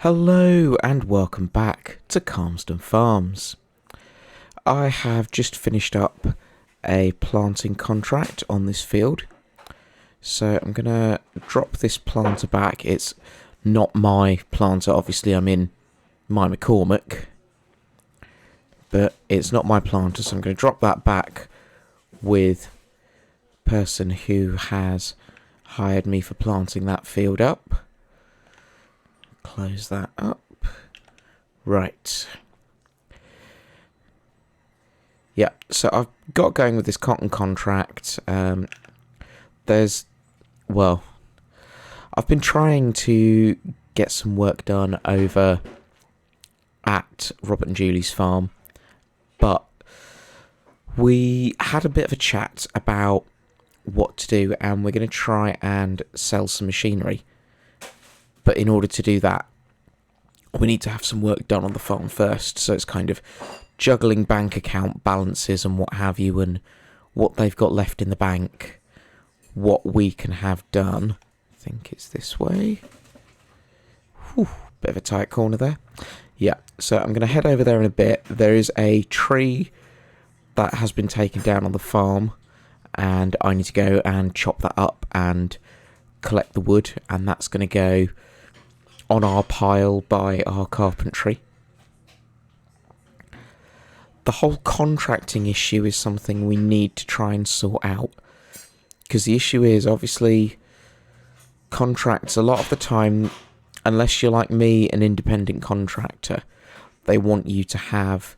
Hello and welcome back to Calmsden Farms. I have just finished up a planting contract on this field, so I'm going to drop this planter back. It's not my planter, obviously I'm in my McCormick, but it's not my planter, so I'm going to drop that back with the person who has hired me for planting that field up. Close that up. Right. Yeah, so I've got going with this cotton contract. I've been trying to get some work done over at Robert and Julie's farm, but we had a bit of a chat about what to do, and we're going to try and sell some machinery. But in order to do that, we need to have some work done on the farm first. So it's kind of juggling bank account balances and what have you, and what they've got left in the bank, what we can have done. I think it's this way. Whew, bit of a tight corner there. Yeah, so I'm going to head over there in a bit. There is a tree that has been taken down on the farm, and I need to go and chop that up and collect the wood, and that's going to go on our pile by our carpentry. The whole contracting issue is something we need to try and sort out, because the issue is, obviously, contracts a lot of the time, unless you're like me, an independent contractor, they want you to have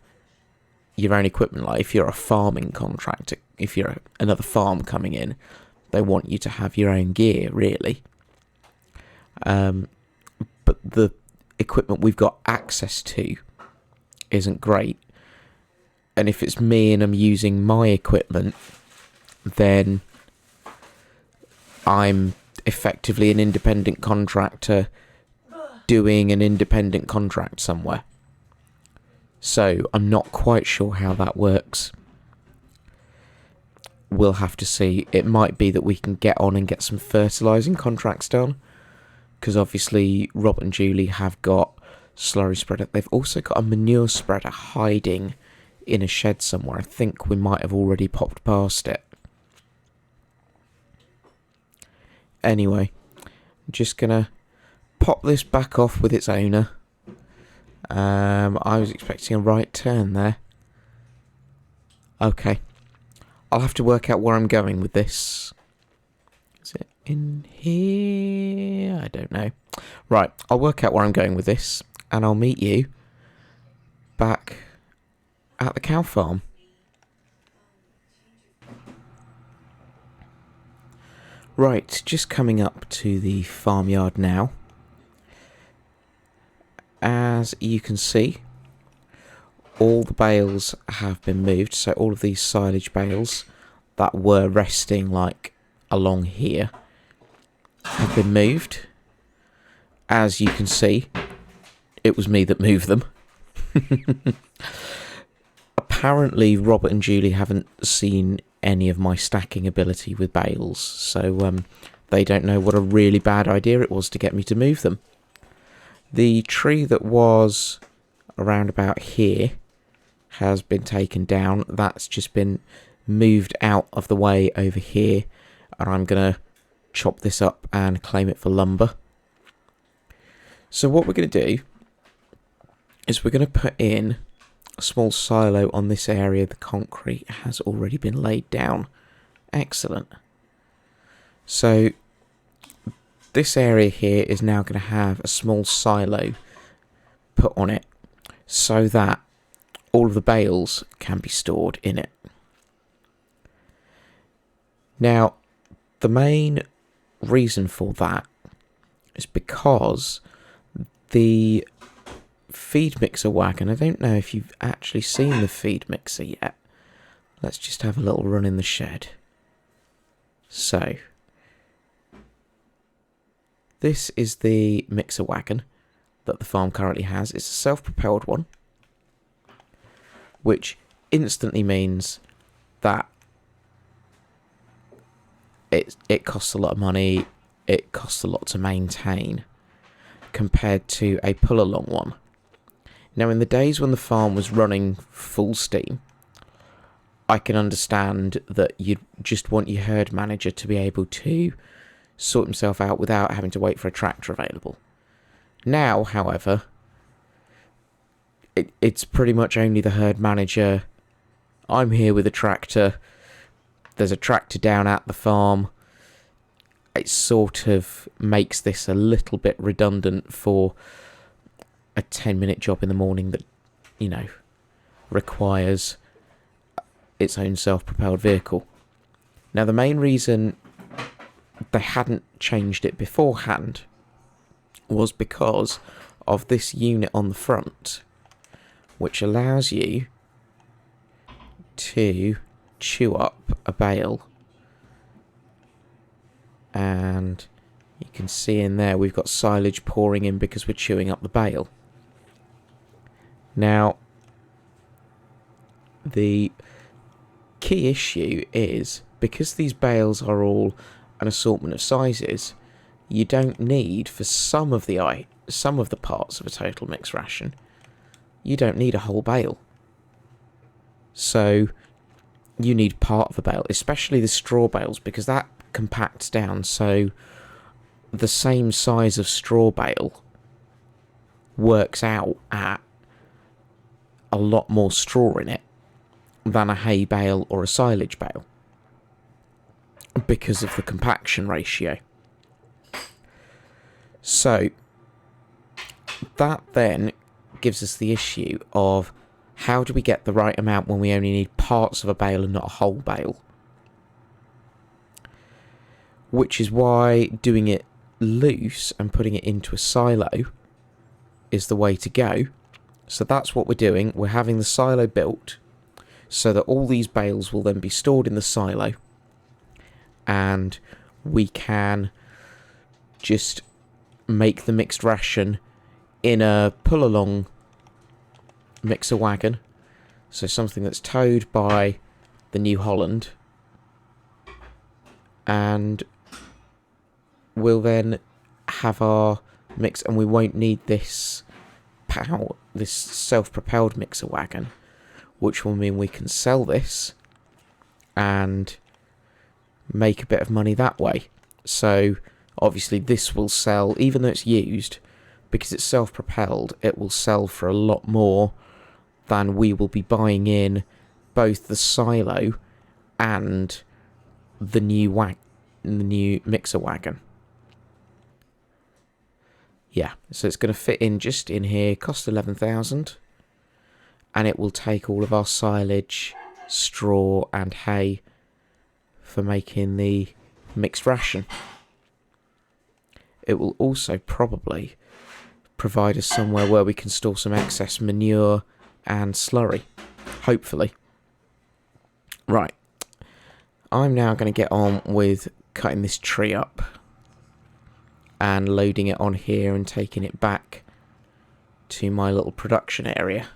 your own equipment. Like if you're a farming contractor, if you're another farm coming in, they want you to have your own gear, really. But the equipment we've got access to isn't great. And if it's me and I'm using my equipment, then I'm effectively an independent contractor doing an independent contract somewhere. So I'm not quite sure how that works. We'll have to see. It might be that we can get on and get some fertilising contracts done, because obviously Rob and Julie have got slurry spreader. They've also got a manure spreader hiding in a shed somewhere. I think we might have already popped past it. Anyway, I'm just gonna pop this back off with its owner. I was expecting a right turn there. Okay. I'll have to work out where I'm going with this. Is it in here? I don't know. Right, I'll work out where I'm going with this, and I'll meet you back at the cow farm. Right, just coming up to the farmyard now. As you can see, all the bales have been moved, so all of these silage bales that were resting like along here have been moved. As you can see, it was me that moved them. Apparently Robert and Julie haven't seen any of my stacking ability with bales, so they don't know what a really bad idea it was to get me to move them. The tree that was around about here has been taken down. That's just been moved out of the way over here, and I'm going to chop this up and claim it for lumber. So what we're going to do is we're going to put in a small silo on this area. The concrete has already been laid down. Excellent. So this area here is now going to have a small silo put on it, so that all of the bales can be stored in it. Now, the main reason for that is because the feed mixer wagon, I don't know if you've actually seen the feed mixer yet. Let's just have a little run in the shed. So this is the mixer wagon that the farm currently has. It's a self-propelled one, which instantly means that it costs a lot of money, it costs a lot to maintain, compared to a pull-along one. Now, in the days when the farm was running full steam, I can understand that you'd just want your herd manager to be able to sort himself out without having to wait for a tractor available. Now, however, it's pretty much only the herd manager. I'm here with a tractor. There's a tractor down at the farm. It sort of makes this a little bit redundant for a 10-minute job in the morning that, requires its own self-propelled vehicle. Now, the main reason they hadn't changed it beforehand was because of this unit on the front, which allows you to chew up a bale. And you can see in there we've got silage pouring in because we're chewing up the bale. Now, the key issue is, because these bales are all an assortment of sizes, you don't need, for some of the parts of a total mixed ration, you don't need a whole bale. So you need part of a bale, especially the straw bales, because that compacts down, so the same size of straw bale works out at a lot more straw in it than a hay bale or a silage bale because of the compaction ratio. So that then gives us the issue of how do we get the right amount when we only need parts of a bale and not a whole bale? Which is why doing it loose and putting it into a silo is the way to go. So that's what we're doing. We're having the silo built so that all these bales will then be stored in the silo, and we can just make the mixed ration in a pull-along mixer wagon, so something that's towed by the New Holland, and we'll then have our mix, and we won't need this self-propelled mixer wagon, which will mean we can sell this and make a bit of money that way. So obviously this will sell, even though it's used, because it's self-propelled, it will sell for a lot more than we will be buying in both the silo and the new mixer wagon. Yeah, so it's going to fit in just in here, cost 11,000, and it will take all of our silage, straw and hay for making the mixed ration. It will also probably provide us somewhere where we can store some excess manure and slurry, hopefully. Right, I'm now going to get on with cutting this tree up and loading it on here and taking it back to my little production area.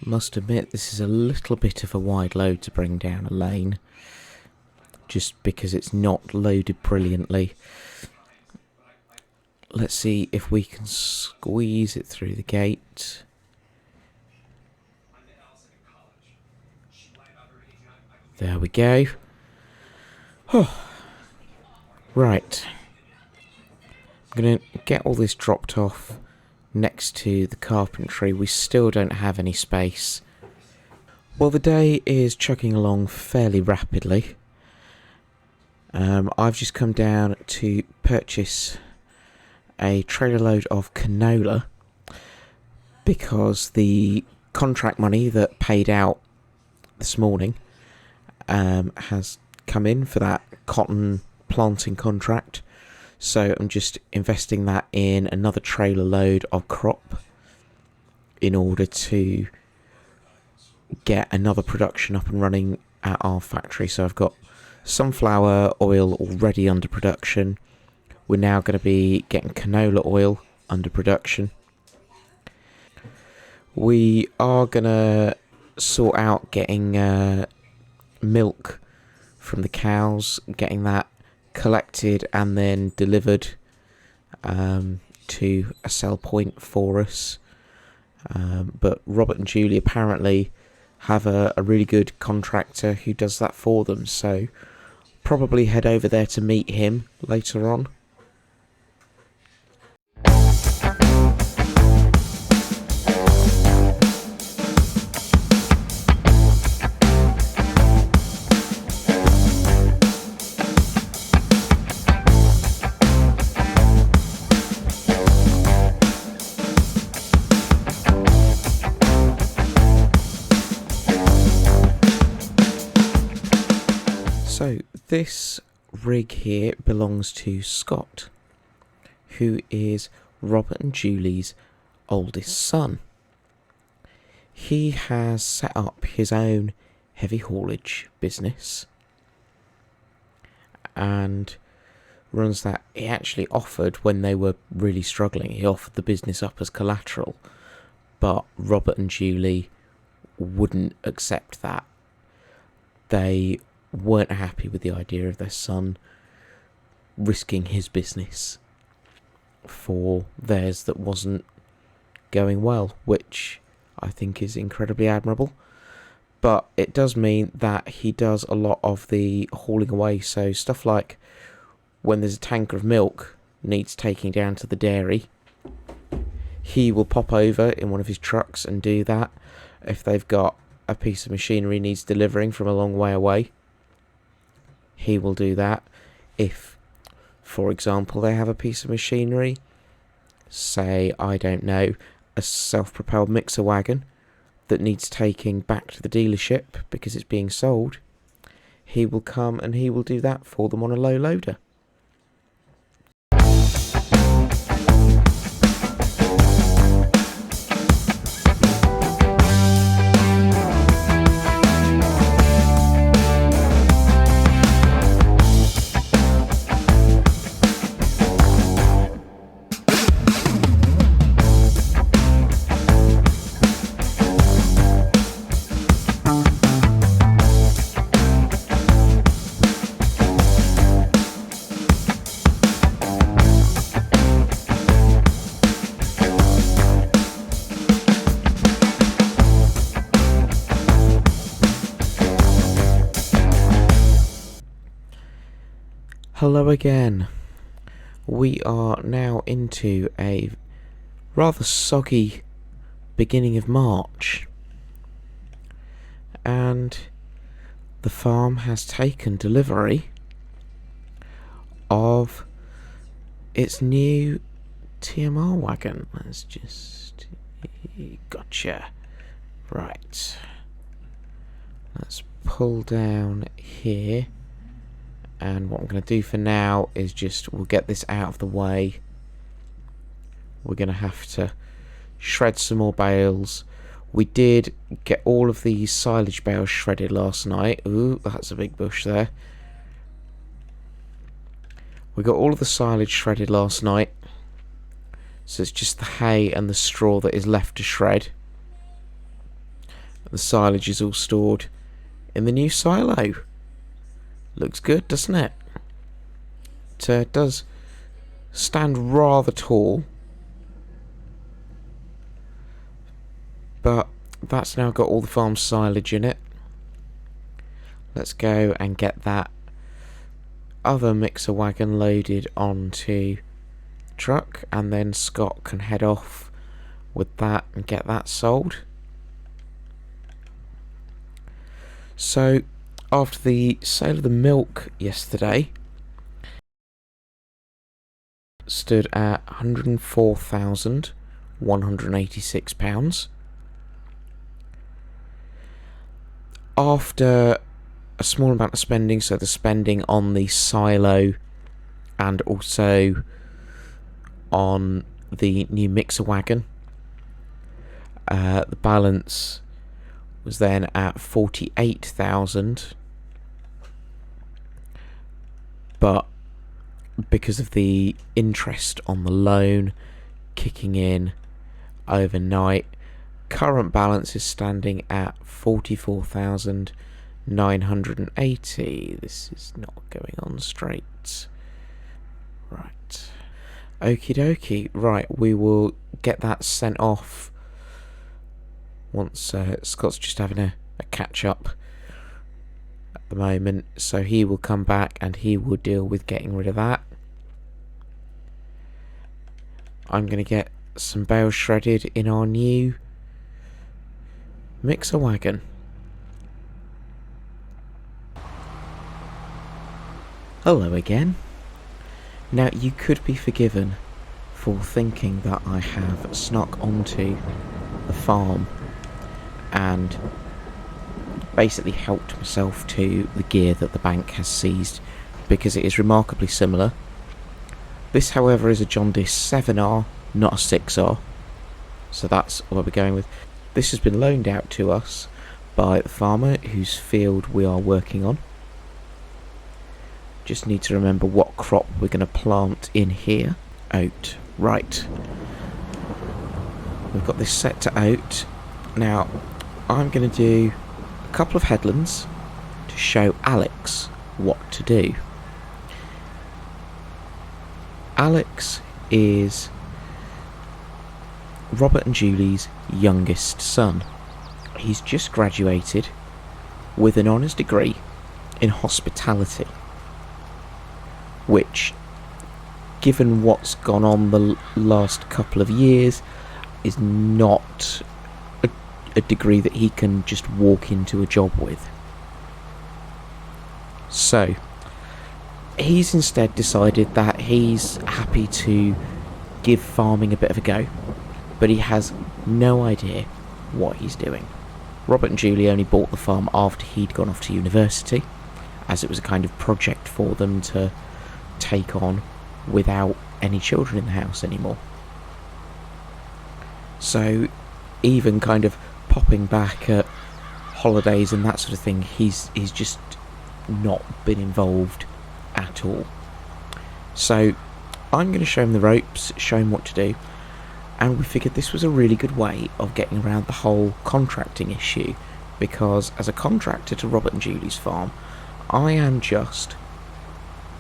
Must admit, this is a little bit of a wide load to bring down a lane, just because it's not loaded brilliantly. Let's see if we can squeeze it through the gate. There we go. Oh. Right. I'm going to get all this dropped off next to the carpentry. We still don't have any space. Well, the day is chugging along fairly rapidly. I've just come down to purchase a trailer load of canola because the contract money that paid out this morning has come in for that cotton planting contract, so I'm just investing that in another trailer load of crop in order to get another production up and running at our factory. So I've got sunflower oil already under production. We're now going to be getting canola oil under production. We are going to sort out getting milk from the cows, getting that collected and then delivered to a sell point for us. But Robert and Julie apparently have a really good contractor who does that for them, so probably head over there to meet him later on. So this rig here belongs to Scott, who is Robert and Julie's oldest son. He has set up his own heavy haulage business and runs that. He actually offered, when they were really struggling, he offered the business up as collateral, but Robert and Julie wouldn't accept that. They weren't happy with the idea of their son risking his business for theirs that wasn't going well, which I think is incredibly admirable. But it does mean that he does a lot of the hauling away, so stuff like when there's a tanker of milk needs taking down to the dairy, he will pop over in one of his trucks and do that. If they've got a piece of machinery needs delivering from a long way away, he will do that. If, for example, they have a piece of machinery, say, I don't know, a self-propelled mixer wagon that needs taking back to the dealership because it's being sold, he will come and he will do that for them on a low loader. Hello again. We are now into a rather soggy beginning of March, and the farm has taken delivery of its new TMR wagon. Let's just... Gotcha. Right. Let's pull down here. And what I'm going to do for now is we'll get this out of the way. We're going to have to shred some more bales. We did get all of the silage bales shredded last night. Ooh, that's a big bush there. We got all of the silage shredded last night. So it's just the hay and the straw that is left to shred. The silage is all stored in the new silo. Looks good, doesn't it? It does stand rather tall. But that's now got all the farm silage in it. Let's go and get that other mixer wagon loaded onto the truck, and then Scott can head off with that and get that sold. So after the sale of the milk yesterday, stood at £104,186. After a small amount of spending, so the spending on the silo and also on the new mixer wagon, the balance was then at 48,000. But because of the interest on the loan kicking in overnight, current balance is standing at 44,980. This is not going on straight. Right. Okie dokie. Right, we will get that sent off once Scott's just having a catch up at the moment. So he will come back and he will deal with getting rid of that. I'm going to get some bales shredded in our new mixer wagon. Hello again. Now, you could be forgiven for thinking that I have snuck onto the farm and basically helped myself to the gear that the bank has seized, because it is remarkably similar. This, however, is a John Deere 7R, not a 6R, so that's what we're going with. This has been loaned out to us by the farmer whose field we are working on. Just need to remember what crop we're going to plant in here. Oat. Right. We've got this set to oat. Now, I'm going to do a couple of headlands to show Alex what to do. Alex is Robert and Julie's youngest son. He's just graduated with an honours degree in hospitality, which, given what's gone on the last couple of years, is not a degree that he can just walk into a job with. So he's instead decided that he's happy to give farming a bit of a go, but he has no idea what he's doing. Robert and Julie only bought the farm after he'd gone off to university, as it was a kind of project for them to take on without any children in the house anymore. So even kind of popping back at holidays and that sort of thing, he's just not been involved at all. So I'm going to show him the ropes, show him what to do, and we figured this was a really good way of getting around the whole contracting issue, because as a contractor to Robert and Julie's farm, I am just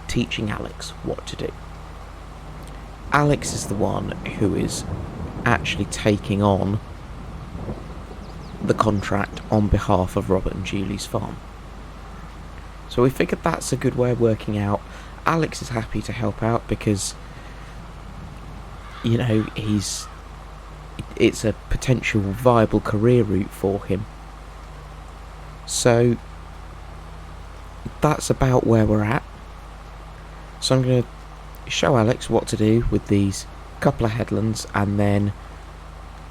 teaching Alex what to do. Alex is the one who is actually taking on the contract on behalf of Robert and Julie's farm. So we figured that's a good way of working out. Alex is happy to help out because, you know, it's a potential viable career route for him. So that's about where we're at. So I'm going to show Alex what to do with these couple of headlands and then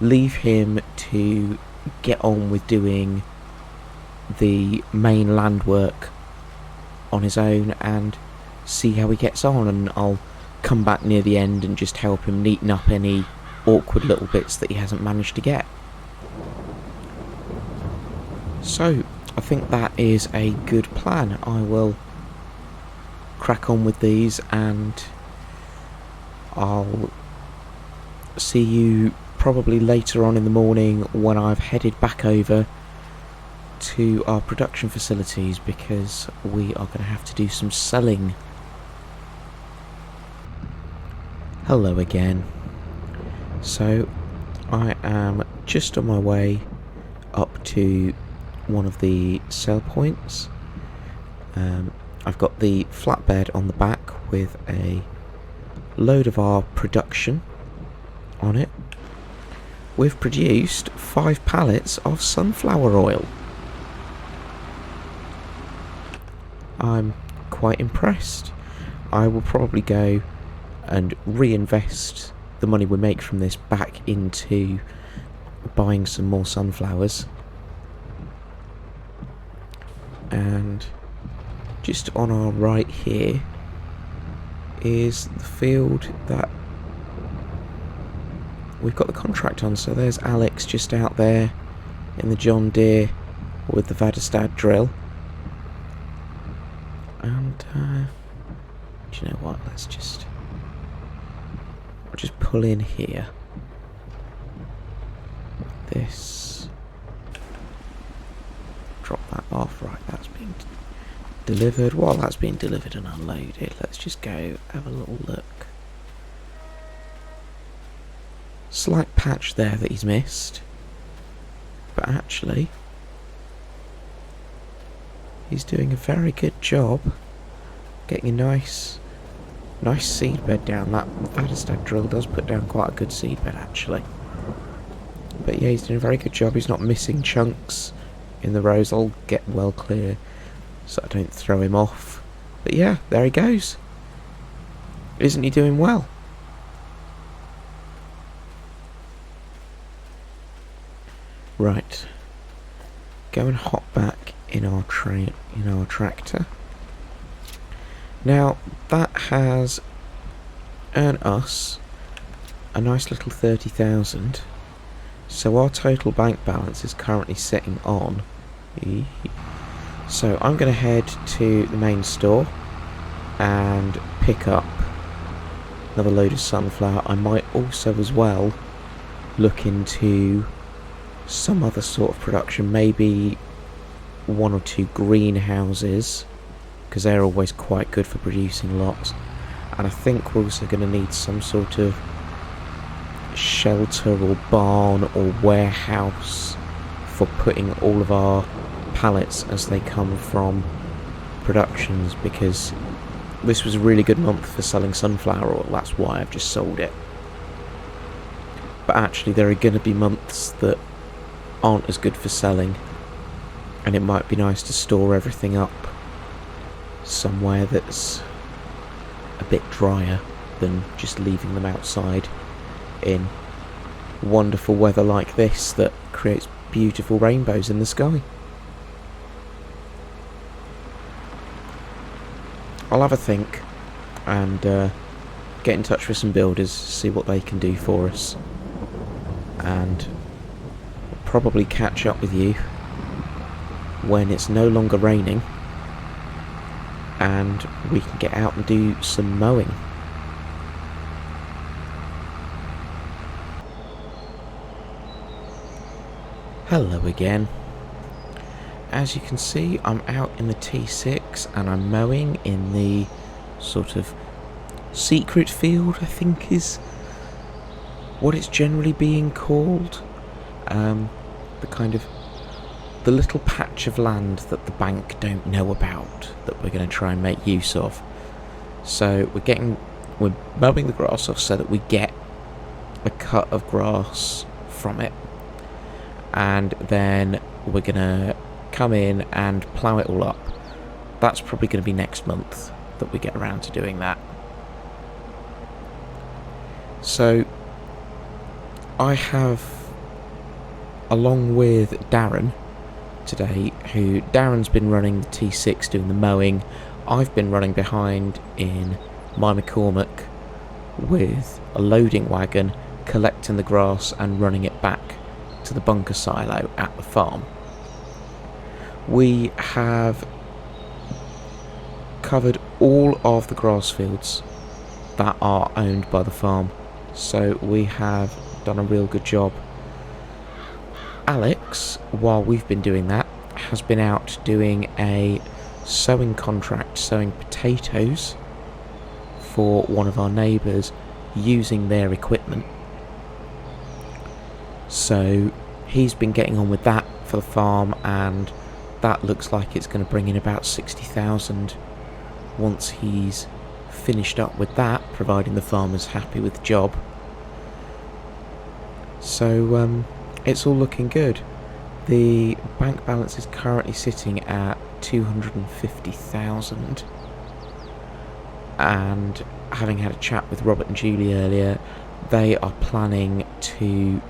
leave him to get on with doing the main land work on his own and see how he gets on, and I'll come back near the end and just help him neaten up any awkward little bits that he hasn't managed to get. So I think that is a good plan. I will crack on with these and I'll see you probably later on in the morning when I've headed back over to our production facilities, because we are going to have to do some selling. Hello again. So I am just on my way up to one of the sell points. I've got the flatbed on the back with a load of our production on it. We've produced 5 pallets of sunflower oil. I'm quite impressed. I will probably go and reinvest the money we make from this back into buying some more sunflowers. And just on our right here is the field that we've got the contract on. So there's Alex just out there in the John Deere with the Vadestad drill. And do you know what? I'll just pull in here. This. Drop that off. Right, that's being delivered. While that's being delivered and unloaded, let's just go have a little look slight patch there that he's missed, but actually he's doing a very good job getting a nice seed bed down. That Vadistag drill does put down quite a good seed bed actually. But yeah, he's doing a very good job. He's not missing chunks in the rows. I'll get well clear so I don't throw him off. But yeah, there he goes. Isn't he doing well? Right. Go and hop back in our tractor. Now that has earned us a nice little 30,000. So our total bank balance is currently sitting on. So I'm going to head to the main store and pick up another load of sunflower. I might also as well look into some other sort of production, maybe 1 or 2 greenhouses, because they're always quite good for producing lots. And I think we're also going to need some sort of shelter or barn or warehouse for putting all of our pallets as they come from productions, because this was a really good month for selling sunflower oil. That's why I've just sold it. But actually there are going to be months that aren't as good for selling, and it might be nice to store everything up somewhere that's a bit drier than just leaving them outside in wonderful weather like this that creates beautiful rainbows in the sky. I'll have a think and get in touch with some builders, see what they can do for us, and probably catch up with you when it's no longer raining and we can get out and do some mowing. Hello again. As you can see, I'm out in the T6 and I'm mowing in the sort of secret field, I think is what it's generally being called. The little patch of land that the bank don't know about that we're going to try and make use of. So we're mowing the grass off so that we get a cut of grass from it, and then we're going to come in and plough it all up. That's probably going to be next month that we get around to doing that. So I have, along with Darren today, Darren's been running the T6 doing the mowing. I've been running behind in my McCormick with a loading wagon, collecting the grass and running it back to the bunker silo at the farm. We have covered all of the grass fields that are owned by the farm, so we have done a real good job. Alex, while we've been doing that, has been out doing a sowing contract, sowing potatoes for one of our neighbours using their equipment. So he's been getting on with that for the farm, and that looks like it's going to bring in about 60,000 once he's finished up with that, providing the farmer's happy with the job. So it's all looking good. The bank balance is currently sitting at 250,000, and having had a chat with Robert and Julie earlier, they are planning to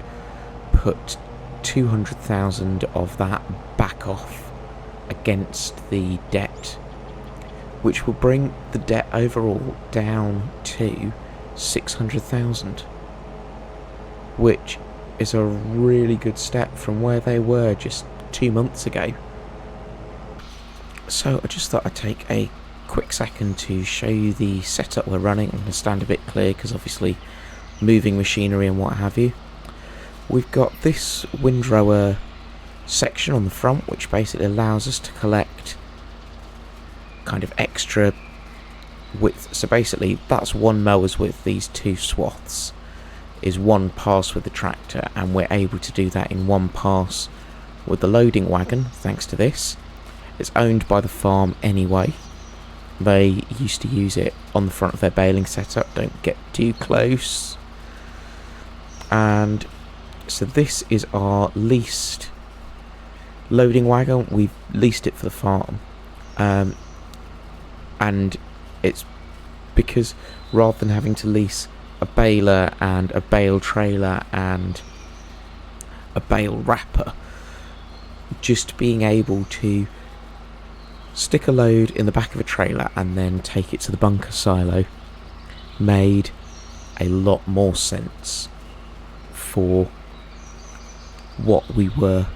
put 200,000 of that back off against the debt, which will bring the debt overall down to 600,000, which is a really good step from where they were just 2 months ago. So I just thought I'd take a quick second to show you the setup we're running. I'm going to stand a bit clear because obviously moving machinery and what have you. We've got this windrower section on the front, which basically allows us to collect kind of extra width. So basically that's one mower's width, these two swaths. is one pass with the tractor, and we're able to do that in one pass with the loading wagon thanks to this. It's owned by the farm anyway. They used to use it on the front of their baling setup. Don't get too close. And so this is our leased loading wagon. We've leased it for the farm. And it's because rather than having to lease a baler and a bale trailer and a bale wrapper, just being able to stick a load in the back of a trailer and then take it to the bunker silo made a lot more sense for what we were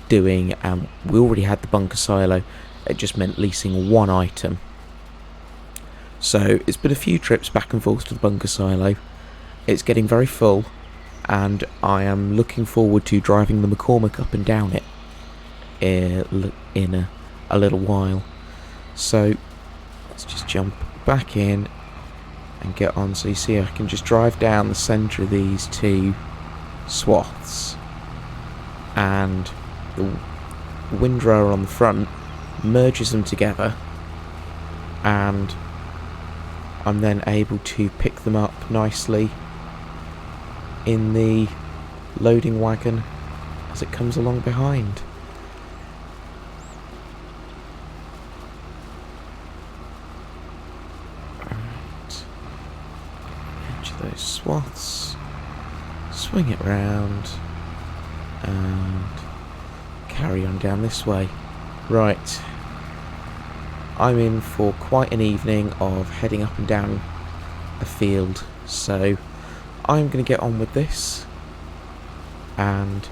doing. And we already had the bunker silo. It just meant leasing one item. So it's been a few trips back and forth to the bunker silo. It's getting very full, and I am looking forward to driving the McCormick up and down it in a little while. So let's just jump back in and get on. So you see I can just drive down the centre of these two swaths, and the windrower on the front merges them together, and I'm then able to pick them up nicely in the loading wagon as it comes along behind. Alright, edge those swaths, swing it round, and carry on down this way. Right, I'm in for quite an evening of heading up and down a field, so I'm going to get on with this, and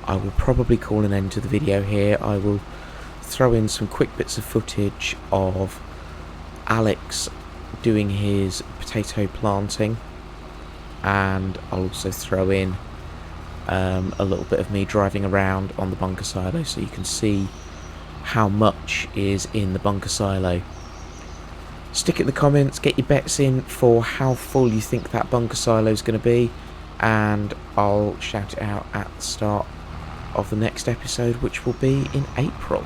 I will probably call an end to the video here. I will throw in some quick bits of footage of Alex doing his potato planting, and I'll also throw in a little bit of me driving around on the bunker silo so you can see how much is in the bunker silo. Stick it in the comments, get your bets in for how full you think that bunker silo is going to be, and I'll shout it out at the start of the next episode, which will be in April.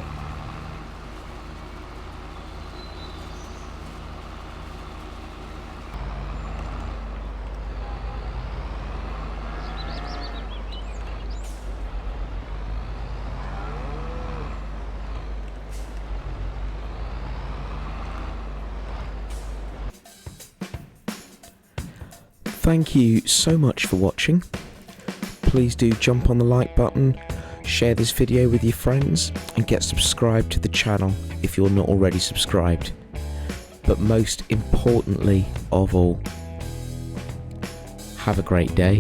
Thank you so much for watching. Please do jump on the like button, share this video with your friends, and get subscribed to the channel if you're not already subscribed. But most importantly of all, have a great day.